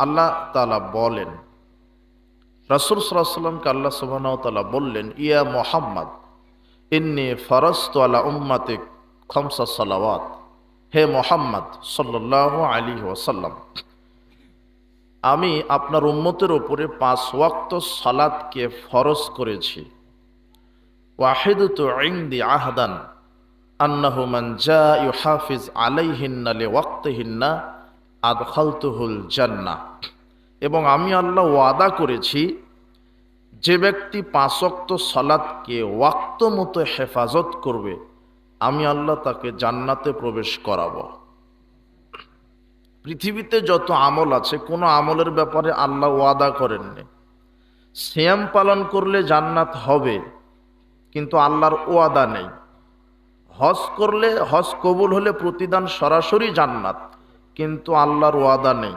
আল্লাহ তাআলা বলেন, রাসূল সাল্লাল্লাহু আলাইহি ওয়াসাল্লামকে আল্লাহ সুবহানাহু ওয়া তাআলা বললেন, ইয়া মুহাম্মদ ইন্নী ফারাজতু আলা উম্মাতিক খামসা সালাওয়াত। হে মুহাম্মদ সাল্লাল্লাহু আলাইহি ওয়াসাল্লাম, আমি আপনার উম্মতের উপরে 5 ওয়াক্ত সালাতকে ফরজ করেছি। ওয়াহিদতু ইনদি আহদান আন্নাহু মান জা ইউহাফিজ আলাইহিন্না লিওয়াক্তিহিন্না আদখালতুহুল জান্নাহ। এবং আমি আল্লাহ ওয়াদা করেছি, যে ব্যক্তি 5 ওয়াক্ত সালাতকে ওয়াক্ত মতো হেফাজত করবে, আমি আল্লাহ তাকে জান্নাতে প্রবেশ করাবো। পৃথিবীতে যত আমল আছে, কোনো আমলের ব্যাপারে আল্লাহ ওয়াদা করেননি। সিয়াম পালন করলে জান্নাত হবে, কিন্তু আল্লাহর ওয়াদা নেই। হজ করলে, হজ কবুল হলে প্রতিদান সরাসরি জান্নাত, কিন্তু আল্লাহর ওয়াদা নেই।